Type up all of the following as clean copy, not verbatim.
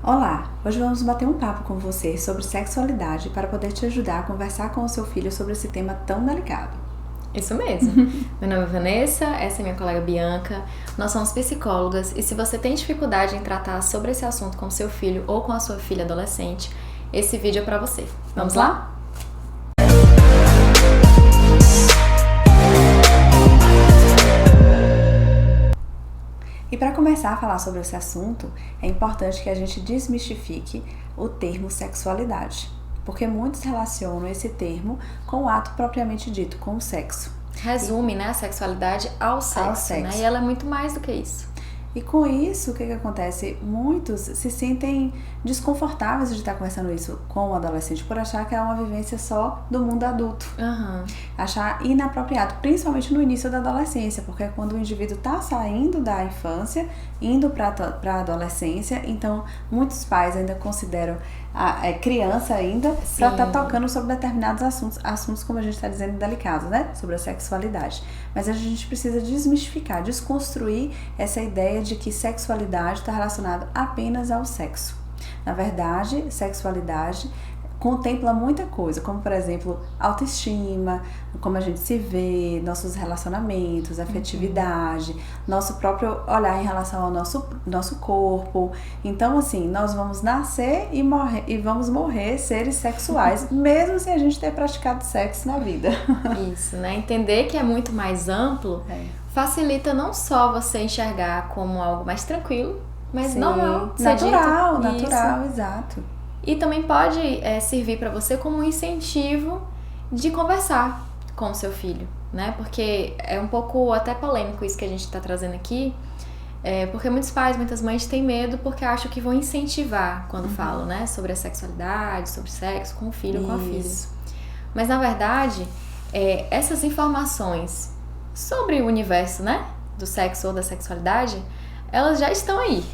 Olá, hoje vamos bater um papo com você sobre sexualidade para poder te ajudar a conversar com o seu filho sobre esse tema tão delicado. Isso mesmo. Meu nome é Vanessa, essa é minha colega Bianca. Nós somos psicólogas e se você tem dificuldade em tratar sobre esse assunto com seu filho ou com a sua filha adolescente, esse vídeo é para você. Vamos lá? E para começar a falar sobre esse assunto, é importante que a gente desmistifique o termo sexualidade, porque muitos relacionam esse termo com o ato propriamente dito, com o sexo. Resume, né, a sexualidade ao sexo, né? E ela é muito mais do que isso. E com isso, o que acontece? Muitos se sentem desconfortáveis de estar conversando isso com o adolescente por achar que é uma vivência só do mundo adulto. Achar inapropriado, principalmente no início da adolescência, porque é quando o indivíduo está saindo da infância, indo para a adolescência, então muitos pais ainda consideram a criança ainda para estar tocando sobre determinados assuntos como a gente está dizendo, delicados, né? Sobre a sexualidade. Mas a gente precisa desmistificar, desconstruir essa ideia de que sexualidade está relacionada apenas ao sexo. Na verdade, sexualidade contempla muita coisa, como por exemplo, autoestima, como a gente se vê, nossos relacionamentos, afetividade, nosso próprio olhar em relação ao nosso corpo. Então, assim, nós vamos nascer e morrer, e vamos morrer seres sexuais, mesmo sem a gente ter praticado sexo na vida. Isso, né? Entender que é muito mais amplo facilita não só você enxergar como algo mais tranquilo, mas normal, natural, exato. E também pode servir para você como um incentivo de conversar com o seu filho, né? Porque é um pouco até polêmico isso que a gente está trazendo aqui, porque muitos pais, muitas mães têm medo porque acham que vão incentivar quando falam, né? Sobre a sexualidade, sobre sexo com o filho ou com a filha. Mas na verdade, essas informações sobre o universo, né? Do sexo ou da sexualidade, elas já estão aí.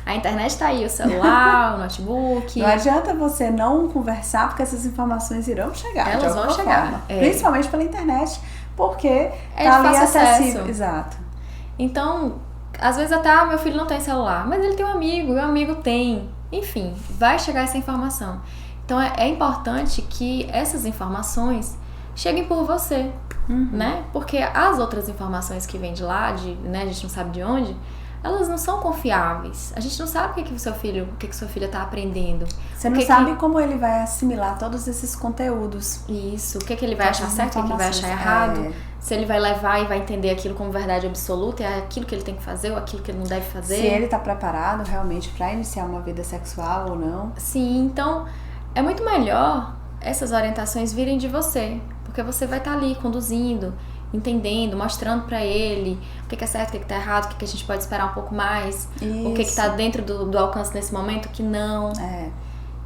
A internet tá aí, o celular, o notebook. Não adianta você não conversar, porque essas informações irão chegar. Elas vão chegar. Principalmente pela internet, porque tá ali acessível. Exato. Então, às vezes até meu filho não tem celular, mas ele tem um amigo, e o amigo tem. Enfim, vai chegar essa informação. Então, é importante que essas informações cheguem por você, né? Porque as outras informações que vêm de lá, né, a gente não sabe de onde, elas não são confiáveis. A gente não sabe o que sua filha está aprendendo. Você não sabe como ele vai assimilar todos esses conteúdos. Isso. O que ele vai achar certo, o que ele vai achar errado. Se ele vai levar e vai entender aquilo como verdade absoluta, é aquilo que ele tem que fazer ou aquilo que ele não deve fazer. Se ele está preparado realmente para iniciar uma vida sexual ou não. Sim, então é muito melhor essas orientações virem de você. Porque você vai estar ali conduzindo, entendendo, mostrando pra ele o que é certo, o que é errado, o que a gente pode esperar um pouco mais, o que tá dentro do alcance nesse momento, o que não.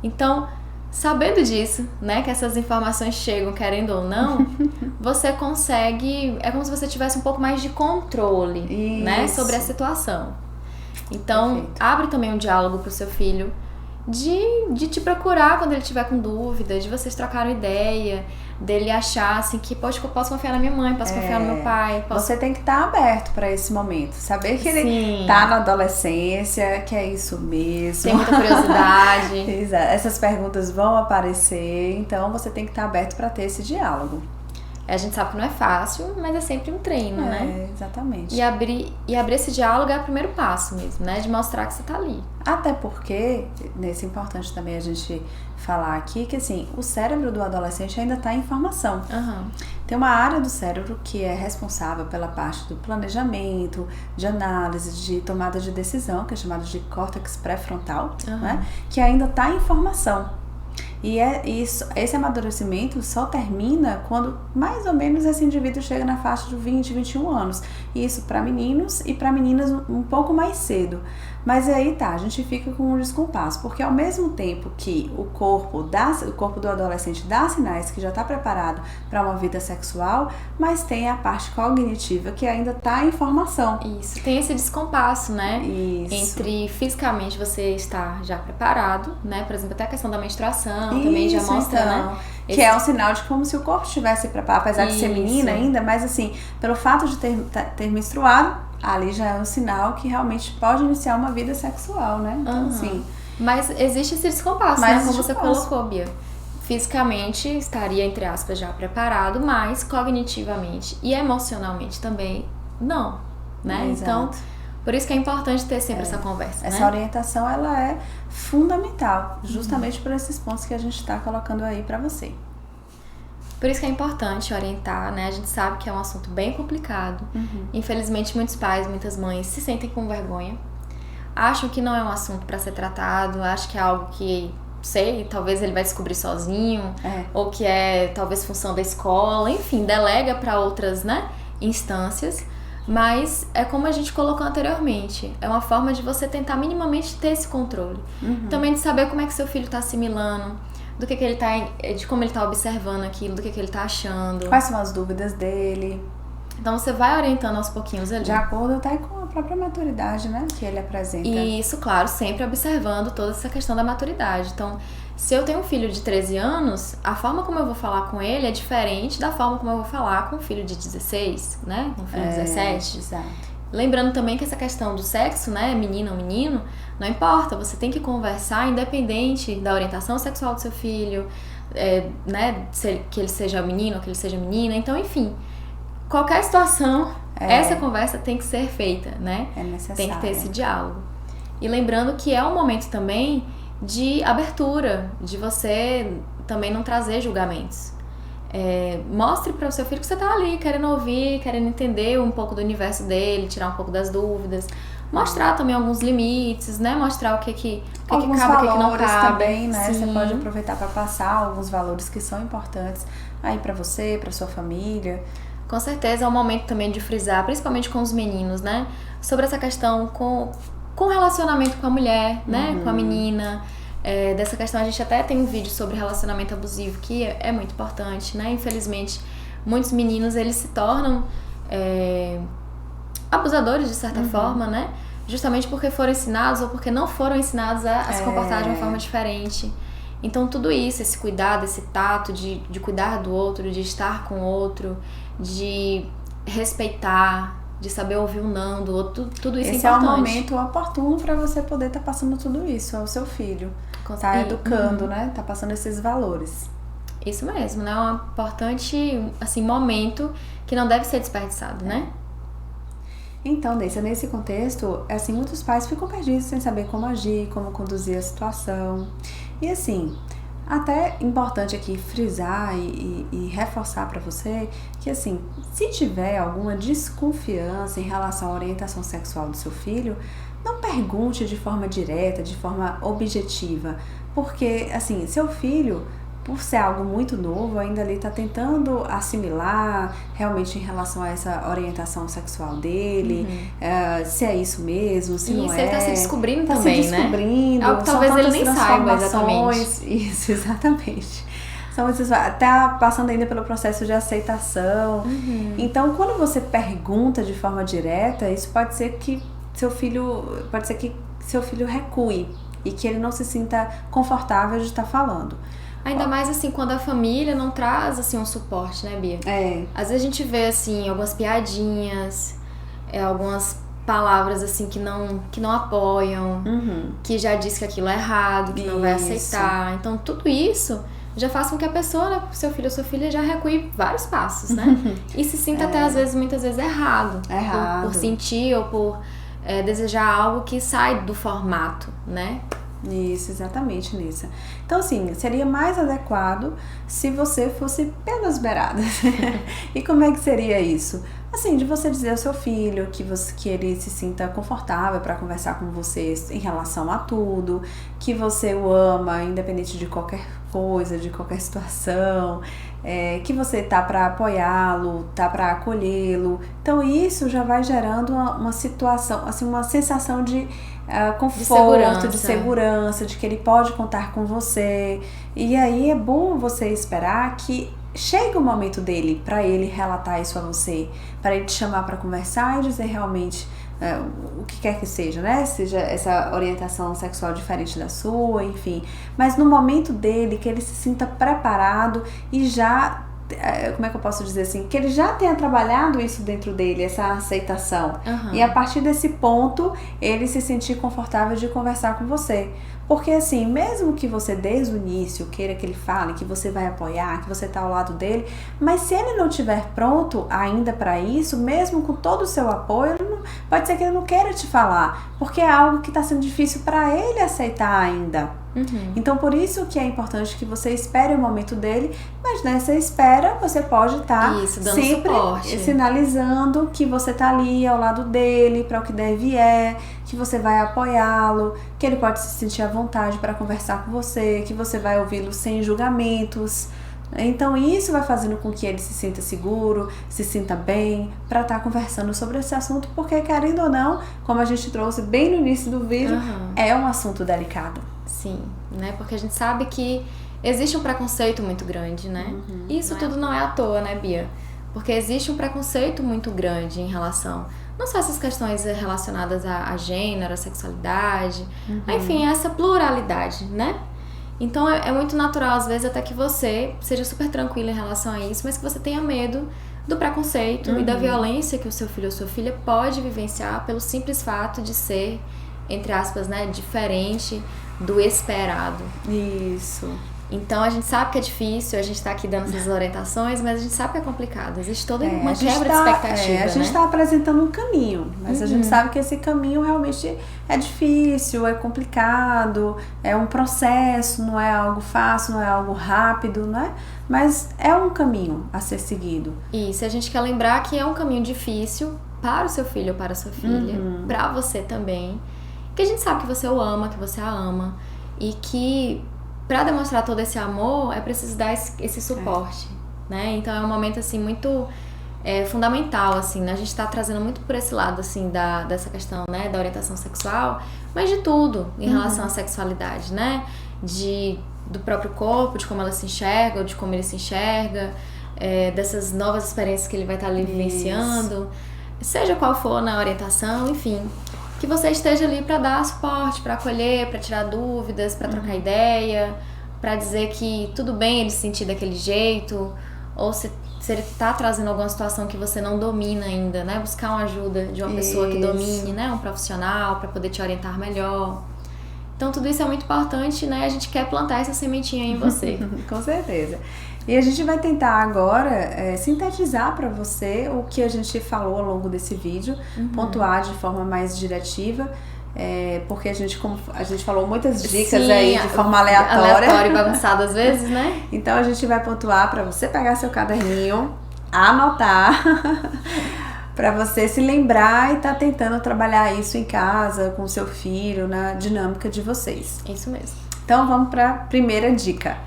Então, sabendo disso, né, que essas informações chegam querendo ou não, você consegue, é como se você tivesse um pouco mais de controle, né, sobre a situação. Então, abre também um diálogo pro seu filho de te procurar quando ele estiver com dúvida, de vocês trocarem ideia, dele achar assim que posso confiar na minha mãe, posso confiar no meu pai. Você tem que estar aberto para esse momento, saber que ele tá na adolescência, que é isso mesmo. Tem muita curiosidade. Exato. Essas perguntas vão aparecer, então você tem que estar aberto para ter esse diálogo. A gente sabe que não é fácil, mas é sempre um treino, né? Exatamente. E abrir esse diálogo é o primeiro passo mesmo, né? De mostrar que você tá ali. Até porque, nesse é importante também a gente falar aqui, que assim, o cérebro do adolescente ainda está em formação. Tem uma área do cérebro que é responsável pela parte do planejamento, de análise, de tomada de decisão, que é chamado de córtex pré-frontal, né? Que ainda está em formação. E esse amadurecimento só termina quando mais ou menos esse indivíduo chega na faixa de 20, 21 anos. Isso para meninos e para meninas um pouco mais cedo. Mas aí a gente fica com um descompasso, porque ao mesmo tempo que o corpo do adolescente dá sinais que já está preparado para uma vida sexual, mas tem a parte cognitiva que ainda está em formação. Isso, tem esse descompasso, né? Isso. Entre fisicamente você estar já preparado, né? Por exemplo, até a questão da menstruação também já mostra, então, né? Que é um sinal de como se o corpo estivesse preparado, apesar de ser menina ainda, mas assim, pelo fato de ter menstruado, ali já é um sinal que realmente pode iniciar uma vida sexual, né? Então, assim... Mas existe esse descompasso, né? Como você colocou, Bia. Fisicamente estaria, entre aspas, já preparado, mas cognitivamente e emocionalmente também não, né? Exato. Então, por isso que é importante ter sempre essa conversa, Essa né? orientação, ela é fundamental, justamente por esses pontos que a gente está colocando aí para você. Por isso que é importante orientar, né? A gente sabe que é um assunto bem complicado. Infelizmente, muitos pais, muitas mães se sentem com vergonha, acham que não é um assunto para ser tratado, acham que é algo que, sei, talvez ele vai descobrir sozinho, ou que é talvez função da escola, enfim, delega para outras, né, instâncias. Mas é como a gente colocou anteriormente, é uma forma de você tentar minimamente ter esse controle. Também de saber como é que seu filho está assimilando, do que ele tá, de como ele está observando aquilo, do que ele está achando. Quais são as dúvidas dele. Então você vai orientando aos pouquinhos ali. De acordo até com a própria maturidade, né, que ele apresenta. E isso, claro, sempre observando toda essa questão da maturidade. Então, se eu tenho um filho de 13 anos, a forma como eu vou falar com ele é diferente da forma como eu vou falar com um filho de 16, né? Um filho de 17. Exato. Lembrando também que essa questão do sexo, né, menina ou menino, não importa, você tem que conversar independente da orientação sexual do seu filho, né, que ele seja menino ou que ele seja menina, então, enfim, qualquer situação, essa conversa tem que ser feita, né? É necessário. Tem que ter esse diálogo. E lembrando que é um momento também de abertura, de você também não trazer julgamentos. Mostre para o seu filho que você tá ali querendo ouvir, querendo entender um pouco do universo dele, tirar um pouco das dúvidas, mostrar também alguns limites, né? Mostrar o que cabe, o que não cabe também, né? Sim. Você pode aproveitar para passar alguns valores que são importantes aí para você, para sua família. Com certeza é um momento também de frisar, principalmente com os meninos, né? Sobre essa questão com relacionamento com a mulher, né? Com a menina. Dessa questão, a gente até tem um vídeo sobre relacionamento abusivo que é muito importante, né? Infelizmente, muitos meninos, eles se tornam abusadores, de certa forma, né? Justamente porque foram ensinados ou porque não foram ensinados a se comportar de uma forma diferente. Então, tudo isso, esse cuidado, esse tato de cuidar do outro, de estar com o outro, de respeitar, de saber ouvir o não do outro, tudo isso é importante. Esse é o momento oportuno para você poder estar passando tudo isso ao seu filho. Tá educando, né? Tá passando esses valores. Isso mesmo, né? É um importante, assim, momento que não deve ser desperdiçado, né? Então, nesse contexto, assim, muitos pais ficam perdidos sem saber como agir, como conduzir a situação. E assim, até importante aqui frisar e reforçar para você que, assim, se tiver alguma desconfiança em relação à orientação sexual do seu filho, não pergunte de forma direta, de forma objetiva, porque, assim, seu filho, por ser algo muito novo, ainda ali está tentando assimilar realmente em relação a essa orientação sexual dele, se é isso mesmo, se não é. Isso, ele está se descobrindo tá também, se descobrindo, né? Algo que talvez ele nem saiba exatamente. Isso, exatamente. Tá passando ainda pelo processo de aceitação. Então, quando você pergunta de forma direta, isso pode ser que seu filho recue e que ele não se sinta confortável de estar falando. Ainda mais, assim, quando a família não traz, assim, um suporte, né, Bia? Às vezes a gente vê, assim, algumas piadinhas, algumas palavras, assim, que não apoiam, que já diz que aquilo é errado, que não vai aceitar. Então, tudo isso já faz com que a pessoa, né, seu filho ou sua filha, já recue vários passos, né? E se sinta até, muitas vezes, errado. Por sentir ou por desejar algo que sai do formato, né? Isso, exatamente, Nissa. Então, assim, seria mais adequado se você fosse pelas beiradas. E como é que seria isso? Assim, de você dizer ao seu filho que ele se sinta confortável para conversar com você em relação a tudo, que você o ama, independente de qualquer coisa, de qualquer situação, que você tá para apoiá-lo, tá para acolhê-lo. Então, isso já vai gerando uma situação, assim, uma sensação de conforto, de segurança, de que ele pode contar com você. E aí é bom você esperar que chegue o momento dele para ele relatar isso a você, para ele te chamar para conversar e dizer realmente o que quer que seja, né? Seja essa orientação sexual diferente da sua, enfim. Mas no momento dele, que ele se sinta preparado e já como é que eu posso dizer assim, que ele já tenha trabalhado isso dentro dele, essa aceitação. E a partir desse ponto, ele se sentir confortável de conversar com você. Porque assim, mesmo que você desde o início queira que ele fale, que você vai apoiar, que você tá ao lado dele, mas se ele não estiver pronto ainda para isso, mesmo com todo o seu apoio, pode ser que ele não queira te falar, porque é algo que tá sendo difícil para ele aceitar ainda. Então por isso que é importante que você espere o momento dele, mas nessa espera você pode estar sempre suporte, sinalizando que você tá ali ao lado dele para o que der e vier, que você vai apoiá-lo, que ele pode se sentir à vontade para conversar com você, que você vai ouvi-lo sem julgamentos. Então isso vai fazendo com que ele se sinta seguro, se sinta bem para estar conversando sobre esse assunto, porque querendo ou não, como a gente trouxe bem no início do vídeo, é um assunto delicado. Sim, né? Porque a gente sabe que existe um preconceito muito grande, né? Isso tudo não é à toa, né, Bia? Porque existe um preconceito muito grande em relação, não só essas questões relacionadas a gênero, a sexualidade, enfim, essa pluralidade, né? Então é muito natural, às vezes, até que você seja super tranquila em relação a isso, mas que você tenha medo do preconceito e da violência que o seu filho ou sua filha pode vivenciar pelo simples fato de ser, entre aspas, né, diferente do esperado. Isso. Então a gente sabe que é difícil, a gente tá aqui dando essas orientações, mas a gente sabe que é complicado. Existe toda uma quebra de expectativa, a gente tá apresentando um caminho, mas a gente sabe que esse caminho realmente é difícil, é complicado, é um processo, não é algo fácil, não é algo rápido, né? Mas é um caminho a ser seguido. Isso, a gente quer lembrar que é um caminho difícil para o seu filho ou para a sua filha, para você também. Que a gente sabe que você o ama, que você a ama, e que para demonstrar todo esse amor é preciso dar esse suporte, né? Então é um momento assim muito fundamental, assim, né? A gente tá trazendo muito por esse lado assim dessa questão, né, da orientação sexual, mas de tudo em relação à sexualidade, né? Do próprio corpo, de como ela se enxerga ou de como ele se enxerga, dessas novas experiências que ele vai estar ali vivenciando, seja qual for na orientação, enfim. Que você esteja ali para dar suporte, para acolher, para tirar dúvidas, para trocar ideia, para dizer que tudo bem ele se sentir daquele jeito, ou se ele tá trazendo alguma situação que você não domina ainda, né? Buscar uma ajuda de uma pessoa que domine, né? Um profissional para poder te orientar melhor. Então tudo isso é muito importante, né? A gente quer plantar essa sementinha em você. Com certeza. E a gente vai tentar agora sintetizar para você o que a gente falou ao longo desse vídeo, pontuar de forma mais diretiva, porque como a gente falou muitas dicas aí de forma aleatória. Aleatório e bagunçado às vezes, né? Então a gente vai pontuar para você pegar seu caderninho, anotar, para você se lembrar e tá tentando trabalhar isso em casa, com seu filho, na dinâmica de vocês. Isso mesmo. Então vamos para a primeira dica.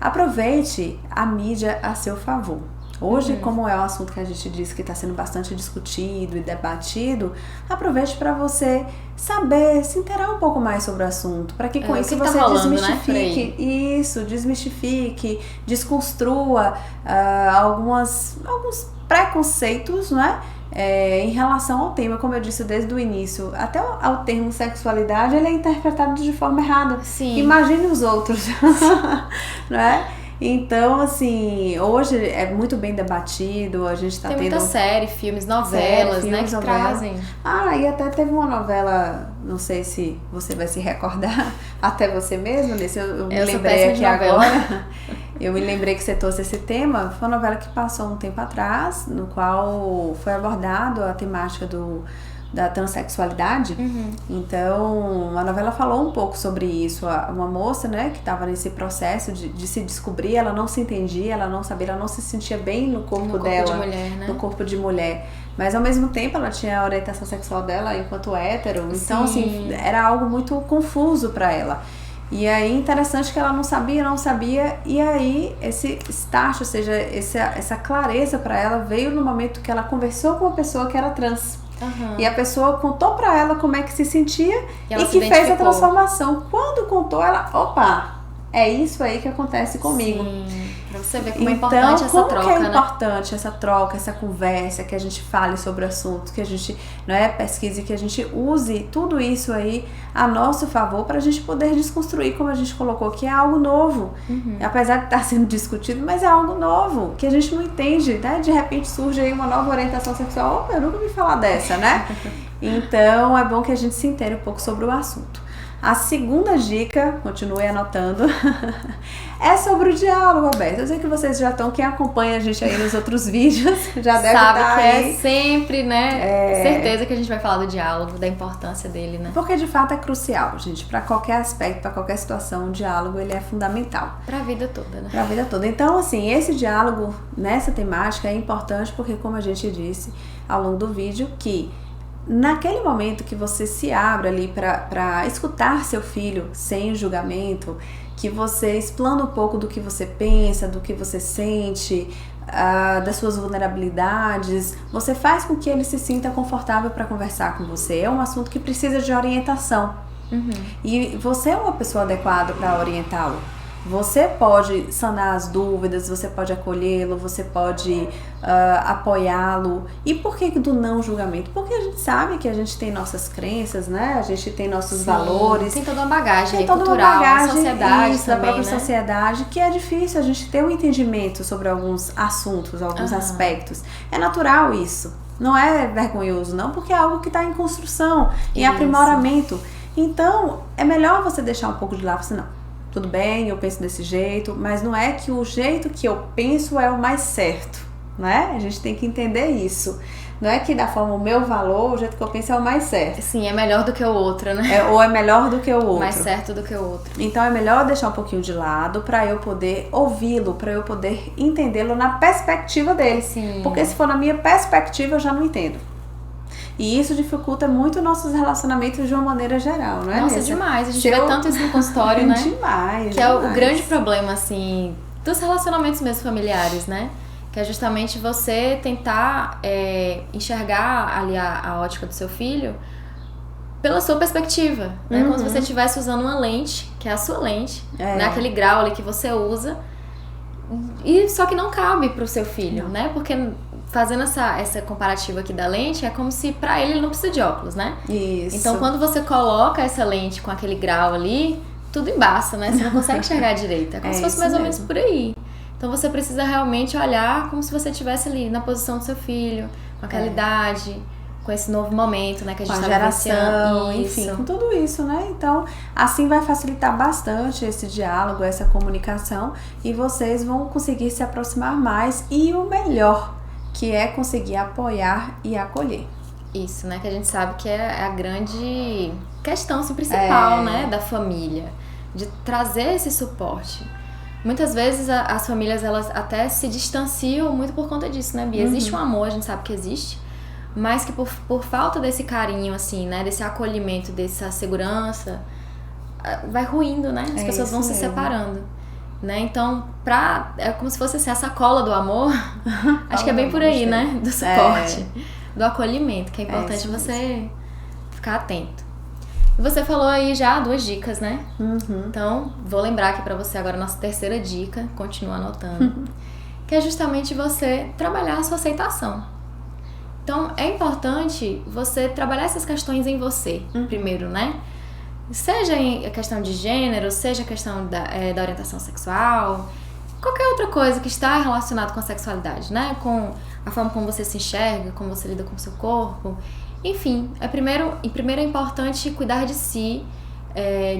Aproveite a mídia a seu favor. Hoje, como é um assunto que a gente disse que está sendo bastante discutido e debatido, aproveite para você saber, se inteirar um pouco mais sobre o assunto, para que com isso você desmistifique, desmistifique, desconstrua alguns preconceitos, não é? Em relação ao tema, como eu disse desde o início, até ao termo sexualidade, ele é interpretado de forma errada. Sim. Imagine os outros, não é? Então, assim, hoje é muito bem debatido, a gente tá tendo... Tem muita série, filmes, novelas, né, que trazem. E até teve uma novela, não sei se você vai se recordar, até você mesmo, eu me lembrei aqui agora. Eu me lembrei que você trouxe esse tema. Foi uma novela que passou um tempo atrás, no qual foi abordado a temática da transexualidade. Então, a novela falou um pouco sobre isso. Uma moça, né, que estava nesse processo de se descobrir, ela não se entendia, ela não sabia, ela não se sentia bem no corpo dela. De mulher, né? No corpo de mulher. Mas, ao mesmo tempo, ela tinha a orientação sexual dela enquanto hétero. Então, assim, era algo muito confuso para ela. E aí, interessante que ela não sabia, e aí esse start, ou seja, essa clareza para ela veio no momento que ela conversou com uma pessoa que era trans. E a pessoa contou pra ela como é que se sentia e que fez a transformação. Quando contou, ela, opa, é isso aí que acontece comigo. Pra você ver como é importante essa troca, como que é importante essa troca, essa conversa, que a gente fale sobre o assunto, que a gente pesquise, que a gente use tudo isso aí a nosso favor para a gente poder desconstruir, como a gente colocou, que é algo novo. Apesar de estar sendo discutido, mas é algo novo, que a gente não entende, né? De repente surge aí uma nova orientação sexual. Opa, eu nunca ouvi falar dessa, né? Então é bom que a gente se entenda um pouco sobre o assunto. A segunda dica, continue anotando, é sobre o diálogo, Roberto. Eu sei que vocês já estão, quem acompanha a gente aí nos outros vídeos, já deve estar aí. Sabe que é sempre, né? Certeza que a gente vai falar do diálogo, da importância dele, né? Porque de fato é crucial, gente. Para qualquer aspecto, para qualquer situação, o diálogo ele é fundamental. Para a vida toda, né? Para a vida toda. Então, assim, esse diálogo nessa temática é importante porque, como a gente disse ao longo do vídeo, que naquele momento que você se abre ali para escutar seu filho sem julgamento, que você explana um pouco do que você pensa, do que você sente, das suas vulnerabilidades, você faz com que ele se sinta confortável para conversar com você. É um assunto que precisa de orientação. E você é uma pessoa adequada para orientá-lo. Você pode sanar as dúvidas, você pode acolhê-lo, você pode apoiá-lo. E por que do não julgamento? Porque a gente sabe que a gente tem nossas crenças, né? A gente tem nossos valores. Tem toda uma bagagem cultural, a sociedade isso, também, a própria né? sociedade, que é difícil a gente ter um entendimento sobre alguns assuntos, alguns aspectos. É natural isso. Não é vergonhoso, não, porque é algo que está em construção, em aprimoramento. Então, é melhor você deixar um pouco de lado, você não. Tudo bem, eu penso desse jeito, mas não é que o jeito que eu penso é o mais certo, né? A gente tem que entender isso. Não é que da forma o meu valor, o jeito que eu penso é o mais certo. Sim, é melhor do que o outro, né? Ou é melhor do que o outro. Mais certo do que o outro. Então é melhor deixar um pouquinho de lado para eu poder ouvi-lo, para eu poder entendê-lo na perspectiva dele. Sim. Porque se for na minha perspectiva, eu já não entendo. E isso dificulta muito nossos relacionamentos de uma maneira geral, não é? Nossa, demais. A gente vê tanto isso no consultório, né? Demais. Que é o grande problema, assim, dos relacionamentos mesmo familiares, né? Que é justamente você tentar enxergar ali a ótica do seu filho pela sua perspectiva, né? Como se você estivesse usando uma lente, que é a sua lente, né? Aquele grau ali que você usa, e só que não cabe pro seu filho, né? Porque fazendo essa comparativa aqui da lente, é como se pra ele não precisa de óculos, né? Isso. Então quando você coloca essa lente com aquele grau ali, tudo embaça, né? Você não consegue enxergar direito. É como se fosse mais ou menos por aí. Então você precisa realmente olhar como se você estivesse ali na posição do seu filho, com aquela idade, com esse novo momento, né? Que a gente com a tá geração, enfim, com tudo isso, né? Então, assim vai facilitar bastante esse diálogo, essa comunicação, e vocês vão conseguir se aproximar mais, e o melhor, que é conseguir apoiar e acolher. Isso, né? Que a gente sabe que é a grande questão assim, principal, né? Da família. De trazer esse suporte. Muitas vezes as famílias, elas até se distanciam muito por conta disso, né, Bia? Existe um amor, a gente sabe que existe, mas que por falta desse carinho, assim, né? Desse acolhimento, dessa segurança, vai ruindo, né? As pessoas vão se separando. Né? Então, é como se fosse assim, a sacola do amor. Acho que é bem por aí, né? Do suporte, do acolhimento, que é importante você ficar atento. E você falou aí já 2 dicas, né? Então, vou lembrar aqui pra você agora a nossa terceira dica, continua anotando, que é justamente você trabalhar a sua aceitação. Então, é importante você trabalhar essas questões em você, primeiro, né? Seja a questão de gênero, seja a questão da orientação sexual, qualquer outra coisa que está relacionada com a sexualidade, né? Com a forma como você se enxerga, como você lida com o seu corpo. Enfim, primeiro é importante cuidar de si,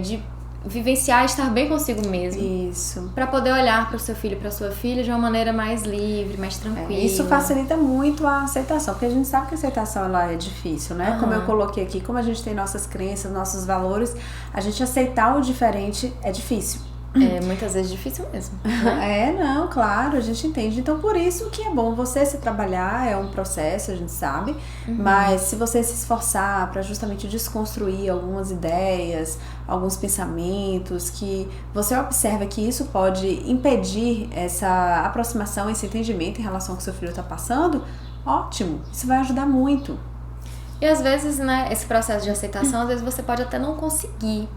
de vivenciar, estar bem consigo mesmo. Isso. Para poder olhar para o seu filho e para sua filha de uma maneira mais livre, mais tranquila. Isso facilita muito a aceitação, porque a gente sabe que a aceitação ela é difícil, né? Como eu coloquei aqui, como a gente tem nossas crenças, nossos valores, a gente aceitar o diferente é difícil. É muitas vezes difícil mesmo. Né? Não, claro, a gente entende. Então, por isso que é bom você se trabalhar, é um processo, a gente sabe, mas se você se esforçar para justamente desconstruir algumas ideias, alguns pensamentos, que você observa que isso pode impedir essa aproximação, esse entendimento em relação ao que seu filho está passando, ótimo, isso vai ajudar muito. E às vezes, né, esse processo de aceitação, às vezes você pode até não conseguir,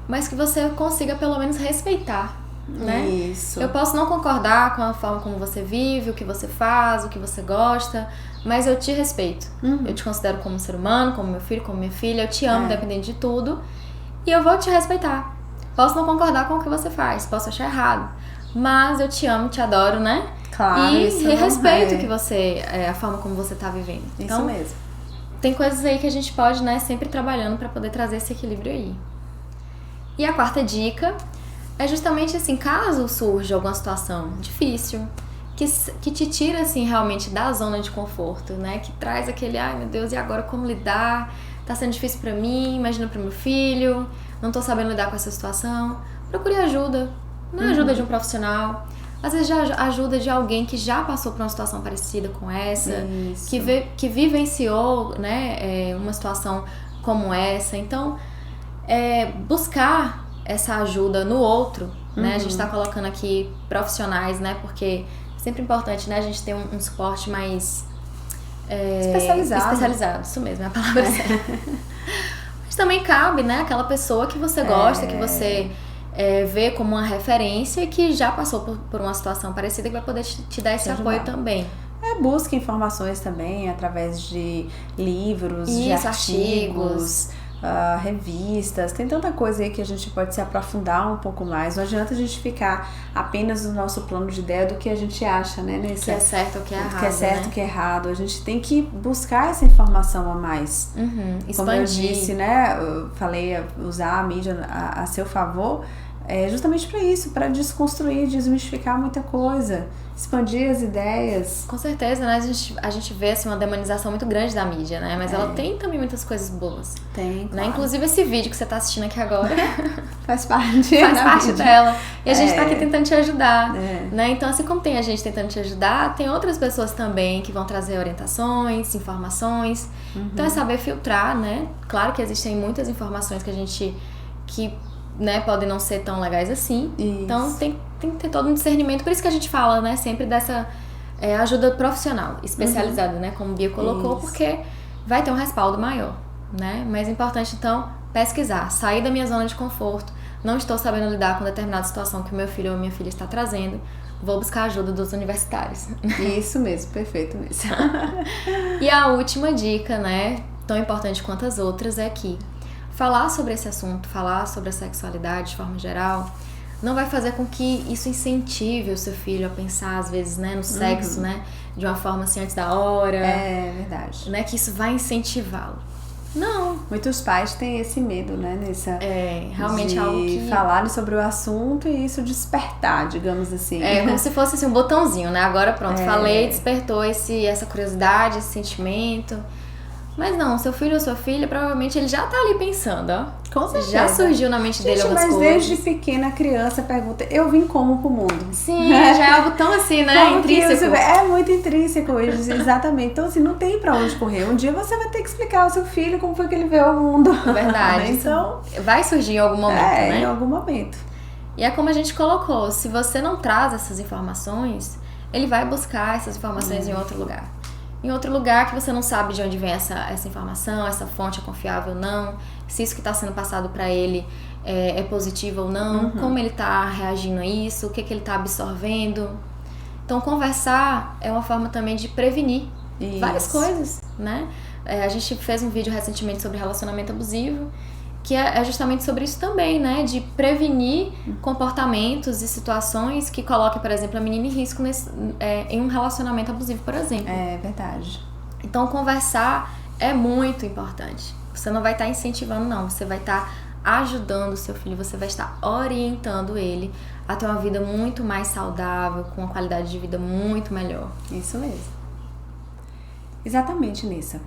mas que você consiga pelo menos respeitar, né? Isso. Eu posso não concordar com a forma como você vive, o que você faz, o que você gosta, mas eu te respeito. Eu te considero como um ser humano, como meu filho, como minha filha, eu te amo, independente de tudo, e eu vou te respeitar. Posso não concordar com o que você faz, posso achar errado, mas eu te amo, te adoro, né? Claro, e respeito que você, a forma como você tá vivendo. Então, isso mesmo. Tem coisas aí que a gente pode, né, sempre trabalhando pra poder trazer esse equilíbrio aí. E a quarta dica é justamente assim, caso surja alguma situação difícil, que te tira assim realmente da zona de conforto, né? Que traz aquele, ai meu Deus, e agora como lidar? Tá sendo difícil pra mim, imagina pro meu filho, não tô sabendo lidar com essa situação. Procure ajuda, não ajuda de um profissional. Às vezes já ajuda de alguém que já passou por uma situação parecida com essa, que vivenciou, né, uma situação como essa. Então, buscar essa ajuda no outro, né? A gente tá colocando aqui profissionais, né? Porque é sempre importante, né? A gente ter um suporte mais especializado, isso mesmo, é a palavra certa. Mas também cabe, né? Aquela pessoa que você gosta, que você vê como uma referência e que já passou por uma situação parecida, que vai poder te dar esse apoio também. Busque informações também através de livros, de artigos, revistas. Tem tanta coisa aí que a gente pode se aprofundar um pouco mais. Não adianta a gente ficar apenas no nosso plano de ideia do que a gente acha, né? Que é certo ou que é errado. Que é certo ou que é errado. A gente tem que buscar essa informação a mais. Expandir. Como eu disse, né? Eu falei usar a mídia a seu favor. Justamente para isso, para desconstruir, desmistificar muita coisa, expandir as ideias. Com certeza, né? A gente vê assim, uma demonização muito grande da mídia, né? Mas ela tem também muitas coisas boas. Tem, claro. Né? Inclusive esse vídeo que você tá assistindo aqui agora faz parte dela. E a gente tá aqui tentando te ajudar. Né? Então, assim como tem a gente tentando te ajudar, tem outras pessoas também que vão trazer orientações, informações. Então é saber filtrar, né? Claro que existem muitas informações que a gente... né, podem não ser tão legais assim. Isso. Então tem que ter todo um discernimento. Por isso que a gente fala, né, sempre dessa ajuda profissional, especializada, né, como o Bia colocou, porque vai ter um respaldo maior, né? Mas é importante, então, pesquisar, sair da minha zona de conforto. Não estou sabendo lidar com determinada situação que o meu filho ou minha filha está trazendo. Vou buscar a ajuda dos universitários. Isso mesmo, perfeito mesmo. E a última dica, né, tão importante quanto as outras, é que falar sobre esse assunto, falar sobre a sexualidade de forma geral, não vai fazer com que isso incentive o seu filho a pensar, às vezes, né, no sexo, né, de uma forma assim, antes da hora. É verdade. Né, que isso vai incentivá-lo. Não. Muitos pais têm esse medo, né, realmente de algo que... falarem sobre o assunto e isso despertar, digamos assim. Como se fosse assim, um botãozinho, né, agora pronto, falei, despertou essa curiosidade, esse sentimento... Mas não, seu filho ou sua filha, provavelmente ele já tá ali pensando, ó. Com certeza. Já surgiu na mente dele algumas coisas. Mas desde pequena a criança pergunta, eu vim como pro mundo? Sim, já é algo tão assim, né? Intrínseco. É muito intrínseco, exatamente. Então, assim, não tem pra onde correr. Um dia você vai ter que explicar ao seu filho como foi que ele veio ao mundo. Verdade. Então, vai surgir em algum momento, né? Em algum momento. E é como a gente colocou, se você não traz essas informações, ele vai buscar essas informações em outro lugar. Em outro lugar que você não sabe de onde vem essa informação, essa fonte é confiável ou não, se isso que está sendo passado para ele é positivo ou não, como ele está reagindo a isso, o que ele está absorvendo. Então, conversar é uma forma também de prevenir várias coisas, né? A gente fez um vídeo recentemente sobre relacionamento abusivo, que é justamente sobre isso também, né? De prevenir comportamentos e situações que coloquem, por exemplo, a menina em risco em um relacionamento abusivo, por exemplo. É verdade. Então, conversar é muito importante. Você não vai estar incentivando, não. Você vai estar ajudando o seu filho, você vai estar orientando ele a ter uma vida muito mais saudável, com uma qualidade de vida muito melhor. Isso mesmo. Exatamente, Nissa.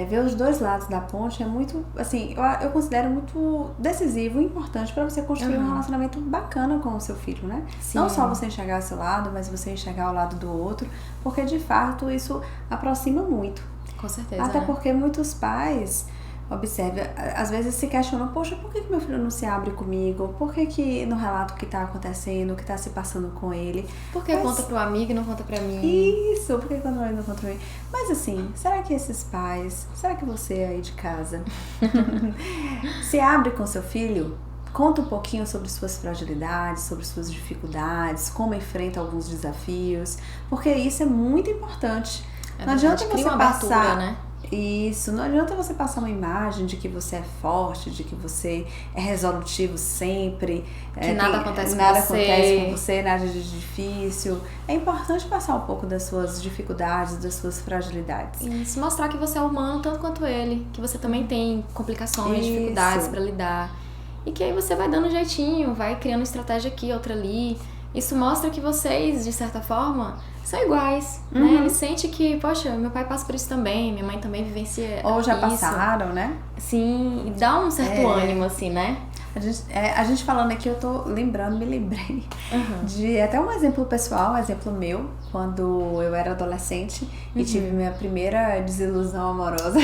Ver os dois lados da ponte é muito, assim, eu considero muito decisivo e importante para você construir um relacionamento bacana com o seu filho, né? Sim. Não só você enxergar o seu lado, mas você enxergar o lado do outro, porque de fato isso aproxima muito. Com certeza. Até porque muitos pais, observe, às vezes se questionam, poxa, por que meu filho não se abre comigo? Por que no relato que tá acontecendo, o que tá se passando com ele? Por que conta pro amigo e não conta pra mim? Isso, por que conta pra mim e não conta pra mim? Mas assim, será que esses pais, será que você aí de casa se abre com seu filho? conta um pouquinho sobre suas fragilidades, sobre suas dificuldades, como enfrenta alguns desafios, porque isso é muito importante. Não adianta você passar, né? Isso, não adianta você passar uma imagem de que você é forte, de que você é resolutivo sempre, que nada acontece com você, nada de difícil. É importante passar um pouco das suas dificuldades, das suas fragilidades. Isso, mostrar que você é humano tanto quanto ele, que você também tem complicações, dificuldades para lidar. E que aí você vai dando um jeitinho, vai criando estratégia aqui, outra ali. Isso mostra que vocês, de certa forma, são iguais, né? Ele sente que, poxa, meu pai passa por isso também, minha mãe também vivencia ou já isso. Passaram, né? Sim, e dá um certo ânimo, assim, né? A gente falando aqui, eu tô lembrando, me lembrei de até um exemplo pessoal, um exemplo meu, quando eu era adolescente e tive minha primeira desilusão amorosa.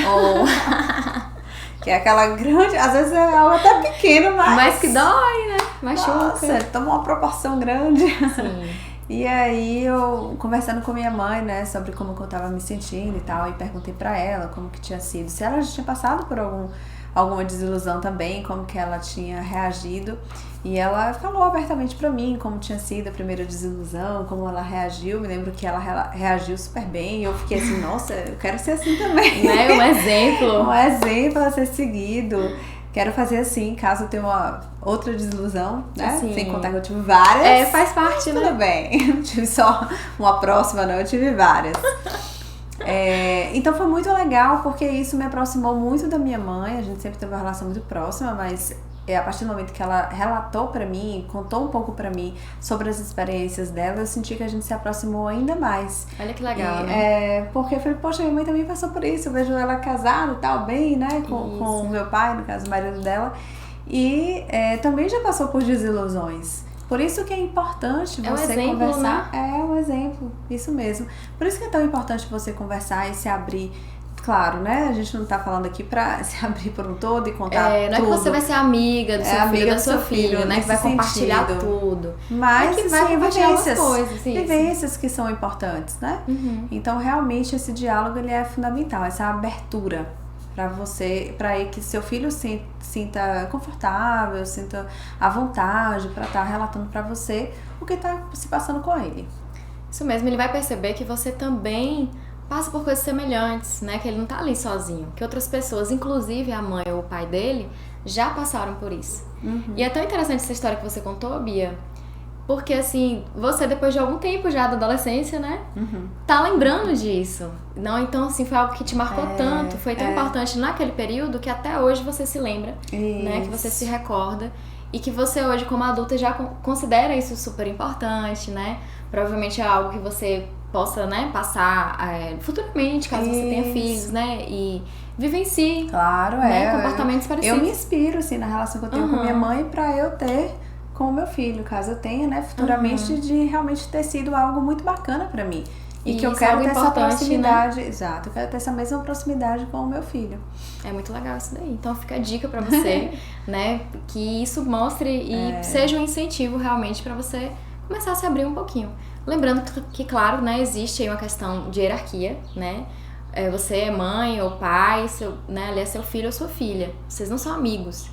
Que é aquela grande, às vezes é algo até pequeno, mas que dói, né? Machuca. Nossa, toma uma proporção grande. Sim. E aí eu, conversando com minha mãe, né, sobre como que eu tava me sentindo e tal, e perguntei pra ela como que tinha sido, se ela já tinha passado por alguma desilusão também, como que ela tinha reagido. E ela falou abertamente pra mim como tinha sido a primeira desilusão, como ela reagiu. Me lembro que ela reagiu super bem e eu fiquei assim, nossa, eu quero ser assim também. Né? Um exemplo. Um exemplo a ser seguido. Quero fazer assim, caso eu tenha uma outra desilusão, né? Assim, sem contar que eu tive várias. Faz parte, né? Tudo bem. Não tive só uma próxima, não. Eu tive várias. Então foi muito legal, porque isso me aproximou muito da minha mãe. A gente sempre teve uma relação muito próxima, mas a partir do momento que ela relatou pra mim, contou um pouco pra mim sobre as experiências dela, eu senti que a gente se aproximou ainda mais. Olha que legal, né? Porque eu falei, poxa, minha mãe também passou por isso. Eu vejo ela casada e tal, bem, né? Com o meu pai, no caso, o marido dela. E também já passou por desilusões. Por isso que é importante você conversar. Né? É um exemplo, isso mesmo. Por isso que é tão importante você conversar e se abrir. Claro, né? A gente não tá falando aqui pra se abrir por um todo e contar tudo. Não é que você vai ser amiga do seu filho, da sua filha, né? Que vai compartilhar tudo. Mas que vai compartilhar vivências, coisas. Vivências que são importantes, né? Então, realmente, esse diálogo ele é fundamental. Essa abertura pra você, pra que seu filho sinta confortável, sinta à vontade pra estar relatando pra você o que tá se passando com ele. Isso mesmo, ele vai perceber que você também passa por coisas semelhantes, né? Que ele não tá ali sozinho. Que outras pessoas, inclusive a mãe ou o pai dele, já passaram por isso. E é tão interessante essa história que você contou, Bia, porque assim, você depois de algum tempo já da adolescência, né? Tá lembrando disso. Não, então assim, foi algo que te marcou tanto, foi tão importante naquele período que até hoje você se lembra, né? Que você se recorda. E que você hoje, como adulta, já considera isso super importante, né? Provavelmente é algo que você possa, né, passar futuramente, caso você tenha filhos, né? E vivencie. Claro, né, comportamentos parecidos. Eu me inspiro, assim, na relação que eu tenho com minha mãe pra eu ter com o meu filho, caso eu tenha, né, futuramente, de realmente ter sido algo muito bacana pra mim. E que eu quero ter essa proximidade, né? Exato, eu quero ter essa mesma proximidade com o meu filho. É muito legal isso daí. Então fica a dica pra você, né, que isso mostre e seja um incentivo realmente pra você começar a se abrir um pouquinho. Lembrando que, claro, né, existe aí uma questão de hierarquia, né? Você é mãe ou pai, né, ali é seu filho ou sua filha. Vocês não são amigos,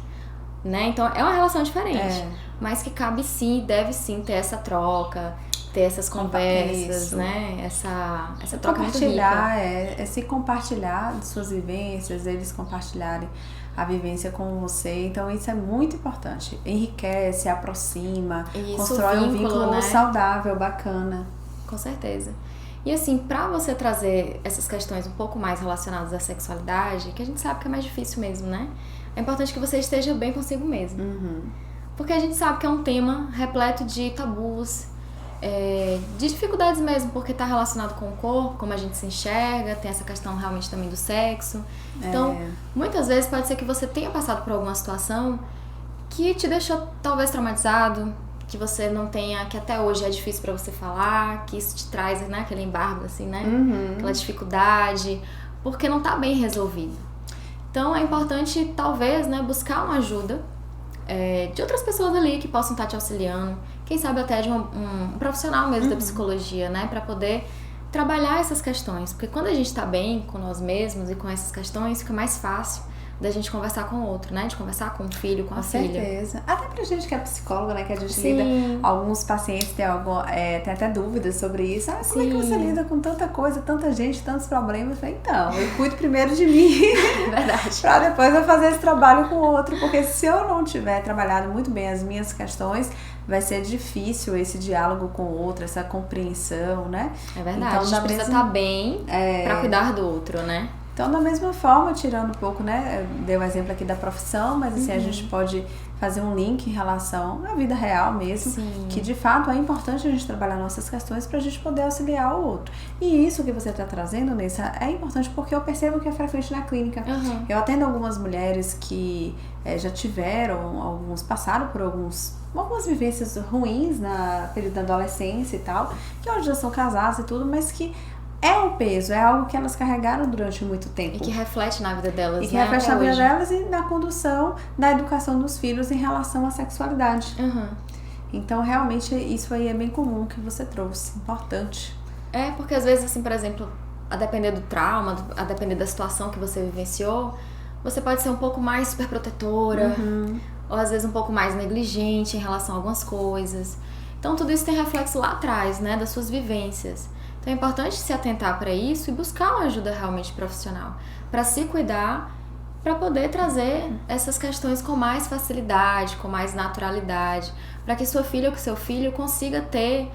né? Então é uma relação diferente. Mas que cabe sim, deve sim ter essa troca, ter essas conversas, né? Essa troca muito rica. Se compartilhar de suas vivências, eles compartilharem a vivência com você. Então isso é muito importante. Enriquece, aproxima, constrói um vínculo, né, saudável, bacana. Com certeza. E assim, pra você trazer essas questões um pouco mais relacionadas à sexualidade, que a gente sabe que é mais difícil mesmo, né? É importante que você esteja bem consigo mesmo. Porque a gente sabe que é um tema repleto de tabus, de dificuldades mesmo, porque está relacionado com o corpo, como a gente se enxerga, tem essa questão realmente também do sexo. Então, muitas vezes pode ser que você tenha passado por alguma situação que te deixou talvez traumatizado, que você não tenha, que até hoje é difícil para você falar, que isso te traz, né, aquele embargo, assim, né? Aquela dificuldade, porque não tá bem resolvido. Então, é importante, talvez, né, buscar uma ajuda de outras pessoas ali que possam estar te auxiliando, quem sabe até de um profissional mesmo da psicologia, né, para poder trabalhar essas questões, porque quando a gente tá bem com nós mesmos e com essas questões, fica mais fácil da gente conversar com o outro, né? De conversar com o filho, com a filha. Com certeza. Até pra gente que é psicóloga, né? Que a gente lida, alguns pacientes têm até dúvidas sobre isso. Como é que você lida com tanta coisa, tanta gente, tantos problemas? Eu falei, então, eu cuido primeiro de mim. Verdade. Pra depois eu fazer esse trabalho com o outro. Porque se eu não tiver trabalhado muito bem as minhas questões, vai ser difícil esse diálogo com o outro, essa compreensão, né? É verdade. Então, a gente precisa estar bem pra cuidar do outro, né? Então, da mesma forma, tirando um pouco, né, dei o exemplo aqui da profissão, mas assim, a gente pode fazer um link em relação à vida real mesmo, que de fato é importante a gente trabalhar nossas questões para a gente poder auxiliar o outro. E isso que você está trazendo, Nessa, é importante porque eu percebo que é frequente na clínica. Eu atendo algumas mulheres que já passaram por algumas vivências ruins na período da adolescência e tal, que hoje já são casadas e tudo, mas que é um peso, é algo que elas carregaram durante muito tempo. E que reflete na vida delas, né? E que reflete na vida delas e na condução da educação dos filhos em relação à sexualidade. Então, realmente, isso aí é bem comum que você trouxe. Importante. Porque às vezes, assim, por exemplo, a depender do trauma, a depender da situação que você vivenciou, você pode ser um pouco mais superprotetora, ou às vezes um pouco mais negligente em relação a algumas coisas. Então, tudo isso tem reflexo lá atrás, né? Das suas vivências. Então é importante se atentar para isso e buscar uma ajuda realmente profissional, para se cuidar, para poder trazer essas questões com mais facilidade, com mais naturalidade, para que sua filha ou que seu filho consiga ter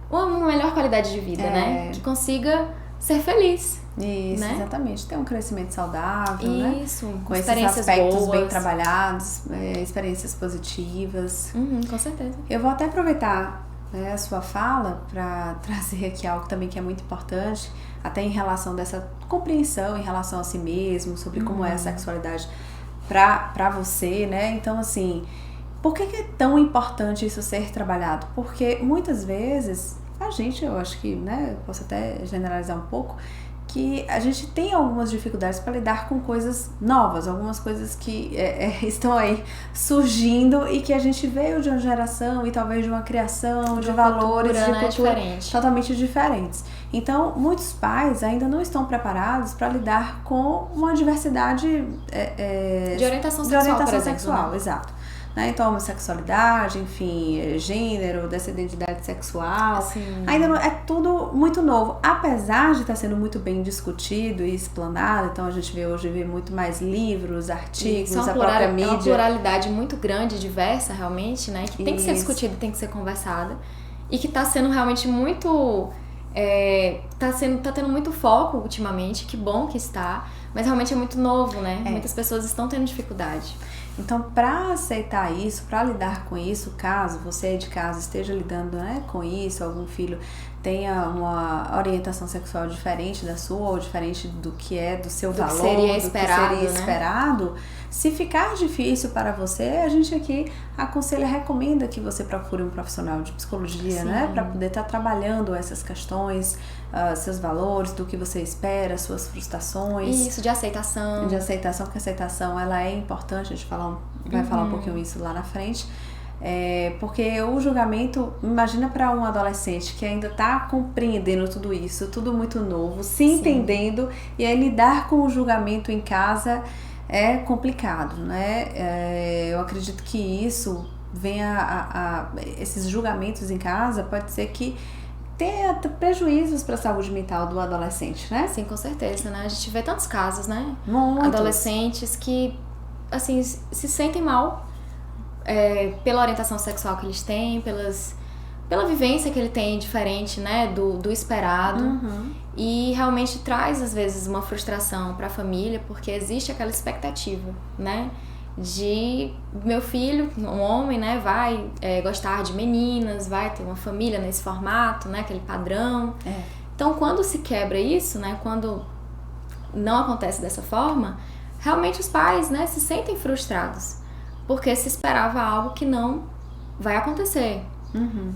uma melhor qualidade de vida, né? Que consiga ser feliz. Isso, né? Exatamente. Ter um crescimento saudável, isso, né? Com esses aspectos bem trabalhados, experiências positivas. Com certeza. Eu vou até aproveitar a sua fala para trazer aqui algo também que é muito importante, até em relação dessa compreensão em relação a si mesmo, sobre como é a sexualidade para você, né? Então, assim, por que é tão importante isso ser trabalhado? Porque muitas vezes eu acho que, né, posso até generalizar um pouco, que a gente tem algumas dificuldades para lidar com coisas novas, algumas coisas que estão aí surgindo e que a gente veio de uma geração e talvez de uma criação, de valores, de cultura totalmente diferentes. Então, muitos pais ainda não estão preparados para lidar com uma diversidade de orientação sexual, né? Exato. Então, homossexualidade, enfim, gênero, dessa identidade sexual, ainda não, é tudo muito novo, apesar de estar sendo muito bem discutido e explanado. Então a gente hoje vê muito mais livros, artigos, a própria mídia. É uma pluralidade muito grande, diversa realmente, né? Que tem que ser discutida, tem que ser conversada e que está sendo realmente muito... tá tendo muito foco ultimamente, que bom que está, mas realmente é muito novo, né? Muitas pessoas estão tendo dificuldade. Então, para aceitar isso, para lidar com isso, caso você aí de casa esteja lidando, né, com isso, algum filho tenha uma orientação sexual diferente da sua ou diferente do que é do seu valor, do que seria esperado, se ficar difícil para você, a gente aqui recomenda que você procure um profissional de psicologia, né, para poder estar trabalhando essas questões, seus valores, do que você espera, suas frustrações. Isso, de aceitação. Porque a aceitação ela é importante, a gente vai falar um pouquinho isso lá na frente. Porque o julgamento, imagina para um adolescente que ainda está compreendendo tudo isso, tudo muito novo, se entendendo, e aí lidar com o julgamento em casa é complicado, né? Eu acredito que isso venha esses julgamentos em casa, pode ser que tenha prejuízos para a saúde mental do adolescente, né? Sim, com certeza, né? A gente vê tantos casos, né? Muitos. Adolescentes que, assim, se sentem mal pela orientação sexual que eles têm, pela vivência que ele tem diferente, né, do esperado. E realmente traz, às vezes, uma frustração para a família, porque existe aquela expectativa, né, de meu filho, um homem, né, vai gostar de meninas, vai ter uma família nesse formato, né, aquele padrão. Então, quando se quebra isso, né, quando não acontece dessa forma, realmente os pais, né, se sentem frustrados, porque se esperava algo que não vai acontecer.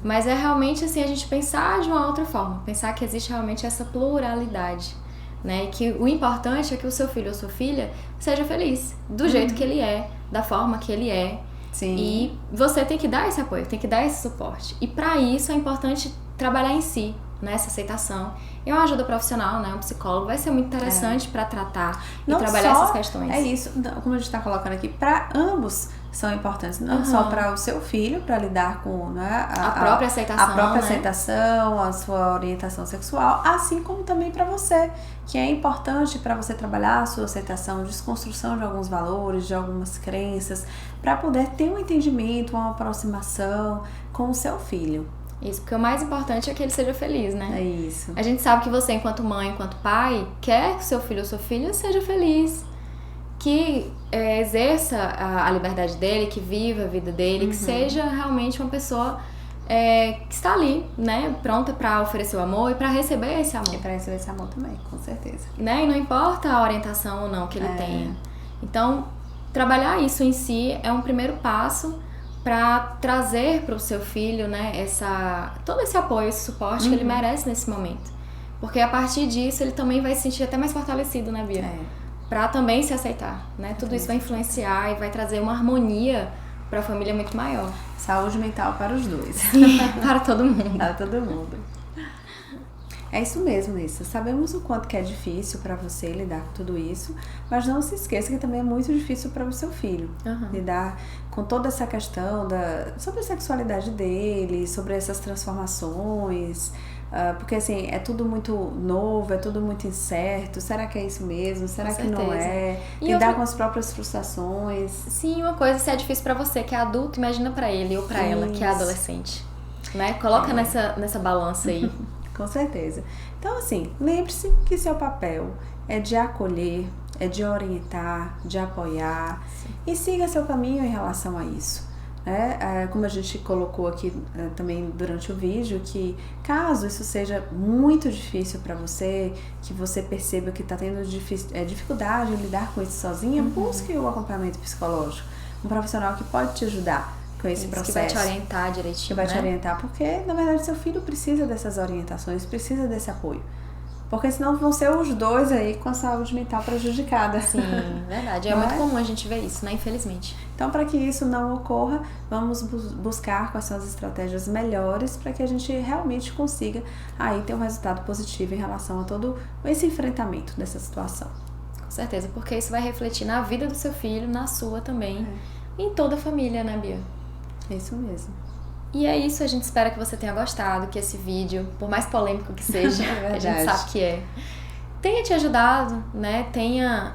Mas é realmente assim, a gente pensar de uma outra forma, pensar que existe realmente essa pluralidade, né? E que o importante é que o seu filho ou sua filha seja feliz, do jeito que ele é, da forma que ele é. Sim. E você tem que dar esse apoio, tem que dar esse suporte. E para isso é importante trabalhar em si, nessa aceitação. E uma ajuda profissional, né? Um psicólogo vai ser muito interessante para tratar e trabalhar essas questões. É isso, como a gente está colocando aqui, para ambos são importantes, não só para o seu filho, para lidar com, né, a própria aceitação, aceitação, a sua orientação sexual, assim como também para você, que é importante para você trabalhar a sua aceitação, desconstrução de alguns valores, de algumas crenças, para poder ter um entendimento, uma aproximação com o seu filho. Isso, porque o mais importante é que ele seja feliz, né? É isso. A gente sabe que você, enquanto mãe, enquanto pai, quer que seu filho ou sua filha seja feliz, que exerça a liberdade dele, que viva a vida dele, que seja realmente uma pessoa que está ali, né, pronta para oferecer o amor e para receber esse amor. E para receber esse amor também, com certeza. Né? E não importa a orientação ou não que ele tenha. Então, trabalhar isso em si é um primeiro passo para trazer para o seu filho, né, todo esse apoio, esse suporte que ele merece nesse momento. Porque a partir disso ele também vai se sentir até mais fortalecido, né, Bia? Para também se aceitar, né? Tudo isso vai influenciar e vai trazer uma harmonia para a família muito maior. Saúde mental para os dois. Para todo mundo. Para todo mundo. É isso mesmo, Nissa. Sabemos o quanto que é difícil para você lidar com tudo isso, mas não se esqueça que também é muito difícil para o seu filho lidar com toda essa questão sobre a sexualidade dele, sobre essas transformações, porque assim, é tudo muito novo, é tudo muito incerto. Será que é isso mesmo? Será que não é? Lidar com as próprias frustrações. Sim, uma coisa, se é difícil para você que é adulto, imagina para ele ou para ela que é adolescente, né? Coloca nessa balança aí. Com certeza. Então, assim, lembre-se que seu papel é de acolher, é de orientar, de apoiar e siga seu caminho em relação a isso. Como a gente colocou aqui também durante o vídeo, que caso isso seja muito difícil para você, que você perceba que está tendo dificuldade em lidar com isso sozinha, busque o acompanhamento psicológico, um profissional que pode te ajudar com esse processo. Que vai te orientar direitinho, que vai te orientar, porque na verdade seu filho precisa dessas orientações, precisa desse apoio. Porque senão vão ser os dois aí com a saúde mental prejudicada. Sim, verdade. É muito comum a gente ver isso, né? Infelizmente. Então, para que isso não ocorra, vamos buscar quais são as estratégias melhores para que a gente realmente consiga aí ter um resultado positivo em relação a todo esse enfrentamento dessa situação. Com certeza, porque isso vai refletir na vida do seu filho, na sua também, em toda a família, né, Bia? É isso mesmo. E é isso, a gente espera que você tenha gostado, que esse vídeo, por mais polêmico que seja, a gente sabe que tenha te ajudado, né? Tenha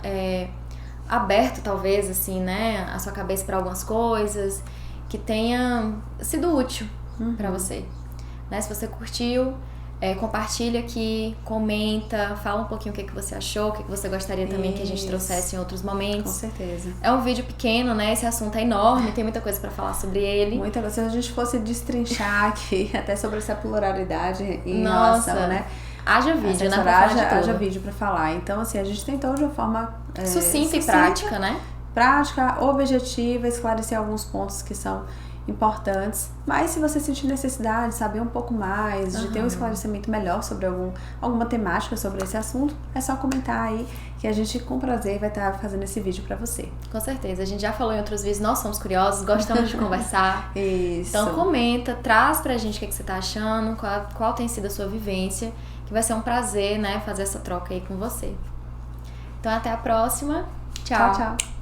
aberto, talvez, assim, né, a sua cabeça para algumas coisas, que tenha sido útil para você. Né? Se você curtiu, compartilha aqui, comenta, fala um pouquinho o que você achou, o que você gostaria também que a gente trouxesse em outros momentos. Com certeza. É um vídeo pequeno, né? Esse assunto é enorme, tem muita coisa pra falar sobre ele. Muita coisa. Se a gente fosse destrinchar aqui, até sobre essa pluralidade em relação, né? Haja vídeo, né? Pra falar de tudo. Haja vídeo pra falar. Então, assim, a gente tentou de uma forma sucinta e prática, né? Prática, objetiva, esclarecer alguns pontos que são importantes, mas se você sentir necessidade de saber um pouco mais, de ter um esclarecimento melhor sobre alguma temática sobre esse assunto, é só comentar aí que a gente com prazer vai estar fazendo esse vídeo pra você. Com certeza, a gente já falou em outros vídeos, nós somos curiosos, gostamos de conversar. Isso. Então comenta, traz pra gente o que você tá achando, qual tem sido a sua vivência, que vai ser um prazer, né, fazer essa troca aí com você. Então até a próxima. Tchau. Tchau, tchau.